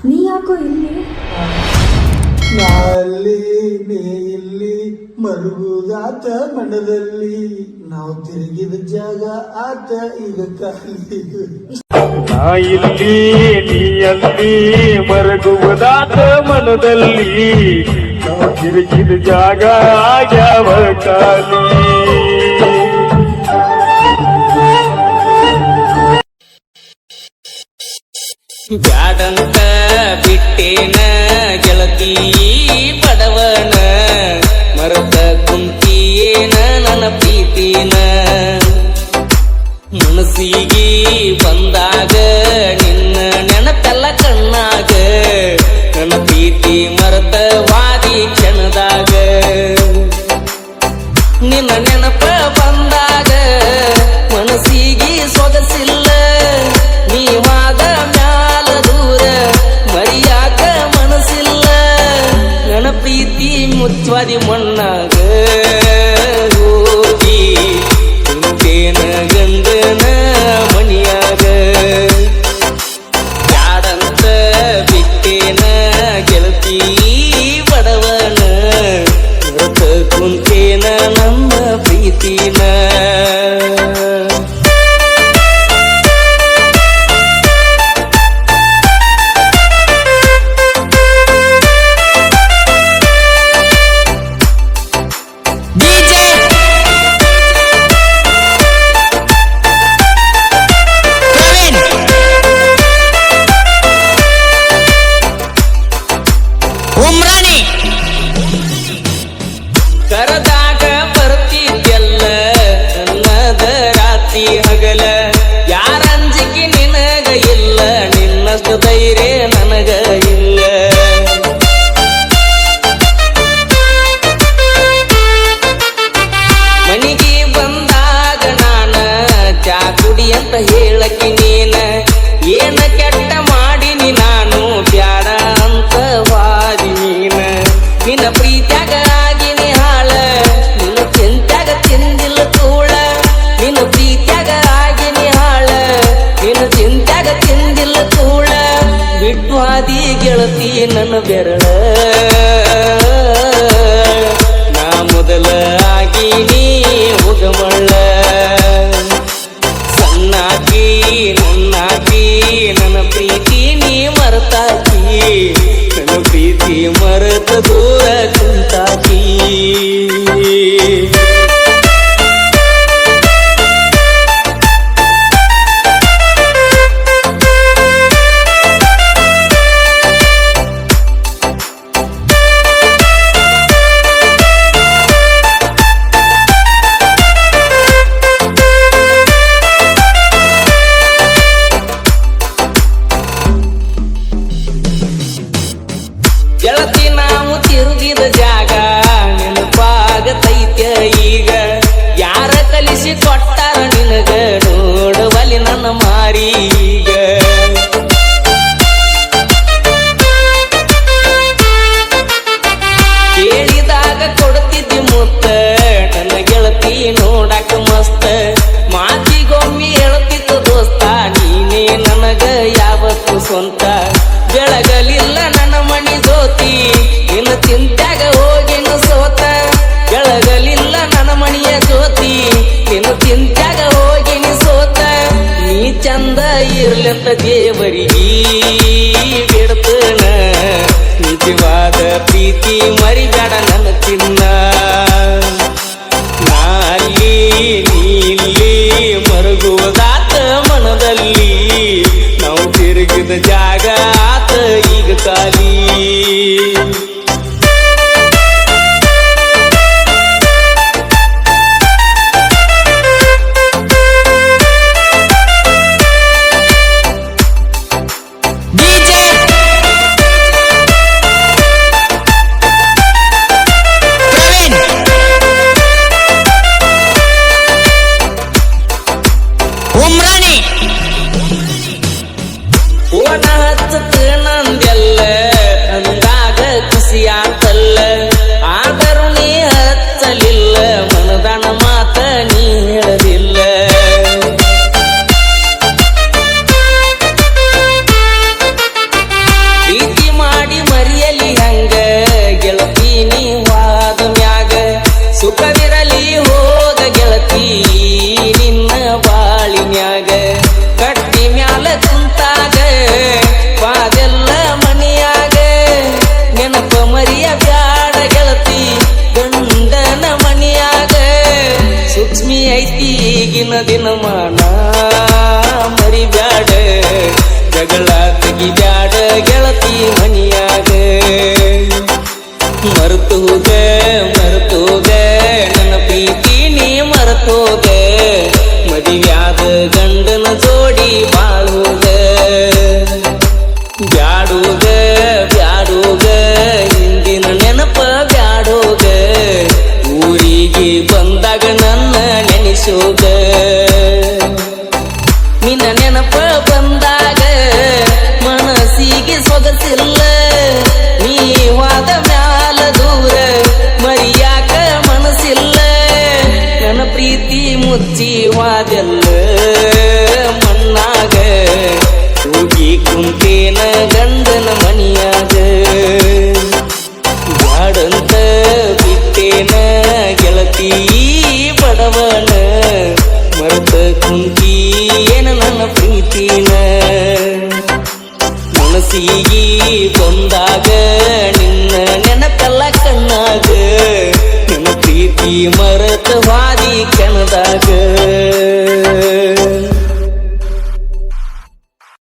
ನೀ ಯಾಕೋ ಇಲ್ಲಿ? ನಾಲ್ಲಿ ನೀ ಇಲ್ಲಿ ಮರುಗುದಾತ ಮನದಲ್ಲಿ ನಾವು ತಿರುಗಿದ ಜಾಗ ಆತ ಈಗ ಖಾಲಿ. ನಾ ಇಲ್ಲಿ ನೀಯಲ್ಲಿ ಮರಗುವುದಾತ ಮನದಲ್ಲಿ ನಾವು ತಿರುಗಿದ ಜಾಗ ಆಗ್ಯಾವ ಖಾಲಿ. ಬ್ಯಾಡಂತ ಬಿಟ್ಟೇನ ಗೆಳತಿ ಬಡವನ ಮರತ ಕುಂತಿಯೇನ ನನ್ನ ಪ್ರೀತಿನ ಮನಸ್ಸಿಗೆ ಬಂದಾಗ ನಿನ್ನ ನೆನಪೆಲ್ಲ ಕಣ್ಣಾಗ ನನ್ನ ಪ್ರೀತಿ ಮರತ ವಾದಿ ಕ್ಷಣದಾಗ ನಿನ್ನ ನೆನಪ ಬಂದಾಗ ಮನಸ್ಸಿಗೆ ಸೊಗಸಿಲ್ಲ ನೀವಾದ ಮ್ಯಾಲ ದೂರ ಮರಿಯಾಕ ಮನಸ್ಸಿಲ್ಲ ನನ್ನ ಪ್ರೀತಿ ಮುಚ್ಚವಾದಿ ಮಣ್ಣಾಗ ಹೋಗಿ ಕುಂತೇನ ಗಂಡನ ಮಣಿಯಾಗ ಯಾರಂತ ಬಿಟ್ಟೇನ ಗೆಳತಿ ಬಡವನ ಮರೆತ ಕುಂತೇನ ನಮ್ಮ ಪ್ರೀತಿನ. ಕರದಾಗ ಬರ್ತಿದ್ಯಲ್ಲ ನನ್ನದ ರಾತ್ರಿ ಹಗಲ ಯಾರಂಜಿಕೆ ನಿನಗ ಇಲ್ಲ ನಿನ್ನಷ್ಟು ಧೈರ್ಯ ನನಗ ಇಲ್ಲ. ಮನಿಗೆ ಬಂದಾಗ ನಾನ ಚಾ ಕುಡಿ ಅಂತ ಹೇಳಕಿ ನೀನ ಏನ ಕೆಟ್ಟ ಮಾಡಿನಿ ನಾನು ಬ್ಯಾಡ ಅಂತ ವಾದಿ ನೀನ ನಿನ್ನ ಪ್ರೀತ್ಯಾಗ ಆಗಿನಿ ಹಾಳ ನಿನ್ನ ಚಿಂತ್ಯಾಗ ತಿಂದಿಲ್ಲ ತೂಳ ನಿನ್ನ ಪ್ರೀತ್ಯಾಗ ಆಗಿನಿ ಹಾಳ ನಿನ್ನ ಚಿಂತ್ಯಾಗ ತಿಂದಿಲ್ಲ ತೂಳ ಬಿಟ್ವಾದಿ ಗೆಳತಿ ನನ್ನ ಬೆರಳ ನಾ ಮೊದಲ ಆಗಿನಿ ಹೋಗಮಳ್ಳ ಸಣ್ಣಾಕಿ ನನ್ನಾಕಿ ನನ್ನ ಪ್ರೀತಿ ನೀ ಮರೆತಾಕಿ ನನ್ನ ಪ್ರೀತಿ ಮರೆತ ದೂರ ಕುಂತಾಕಿ. ಗೆಳತಿ ನಾವು ತಿರುಗಿದ ಜಾಗ ನೆನಪಾಗತೈತ್ಯ ಈಗ ಯಾರ ಕಲಿಸಿ ಕೊಟ್ಟಾರ ನಿನಗ ನೋಡುವಲ್ಲಿ ನನ್ನ ಮಾರೀಗ. ಕೇಳಿದಾಗ ಕೊಡ್ತಿದ್ದಿ ಮುತ್ತ ನನ್ನ ಗೆಳತಿ ನೋಡಾಕ ಮಸ್ತ ಮಾತಿಗೊಮ್ಮೆ ಹೇಳ್ತಿತ್ತು ದೋಸ್ತ ನೀನೇ ನನಗ ಯಾವತ್ತು ಸ್ವಂತ. ಬೆಳಗಲಿಲ್ಲ ನನ್ನ ಮಣಿ ಜ್ಯೋತಿ ನಿನ್ನ ಚಿಂತ್ಯಾಗ ಹೋಗಿನ ಸೋತ ಬೆಳಗಲಿಲ್ಲ ನನ್ನ ಮಣಿಯ ಜ್ಯೋತಿ ನಿನ್ನ ಚಿಂತ್ಯಾಗ ಹೋಗಿನ ಸೋತ ನೀ ಚಂದ ಇರ್ಲಂತ ದೇವರಿಗೆ ಬಿಡ್ತನ ನಿಜವಾದ ಪ್ರೀತಿ ಮರಿಬೇಡ ನನ್ನ ಚಿನ್ನ. ನಾಲಿ ನೀಲಿ ಮರುಗುವುದಾತ ಮನದಲ್ಲಿ ನಾವು ತಿರುಗಿದ ಜಾಗ ಆತ ಈಗ ಖಾಲಿ. ಓನ ಹಚ್ಚತ ನಂದೆಲ್ಲ ಅಂದಾಗ ಖುಷಿಯಾತಲ್ಲ ಆದರೂ ನೀ ಹಚ್ಚಲಿಲ್ಲ ಮನದಾನ ಮಾತ ನೀ ಹೇಳಲಿಲ್ಲ. ಗೆಳತಿ ಮನಿಯಾಗ ಮರ್ತೋಗ ನನ್ನ ಪ್ರೀತಿ ನೀ ಮರ್ತೋಗ ಮದುವ್ಯಾದ ಗಂಡನ ಜೋಡಿ ಬಾಳೋಗ ಬ್ಯಾಡೋಗ ಹಿಂದಿನ ನೆನಪ ಬ್ಯಾಡೋಗ ಊರಿಗೆ ಬಂದಾಗ ನನ್ನ ನೆನೆಸೋಗ ನಿನ್ನ ನೆನಪ ಬಂದಾಗ ಮನಸ್ಸಿಗೆ ಸೊಗಸಿಲ್ಲ ನೀವಾದ ಮ್ಯಾಲ ದೂರ ಮರಿಯಾಕ ಮನಸ್ಸಿಲ್ಲ ನನ್ನ ಪ್ರೀತಿ ಮುಚ್ಚಿವಾದೆಲ್ಲ ಮಣ್ಣಾಗ ಹೋಗಿ ಕುಂತೇನ ಗಂಡನ ಮನಿಯಾಗ ಬ್ಯಾಡಂತ ಬಿಟ್ಟೇನ ಗೆಳತಿ ಬಡವನ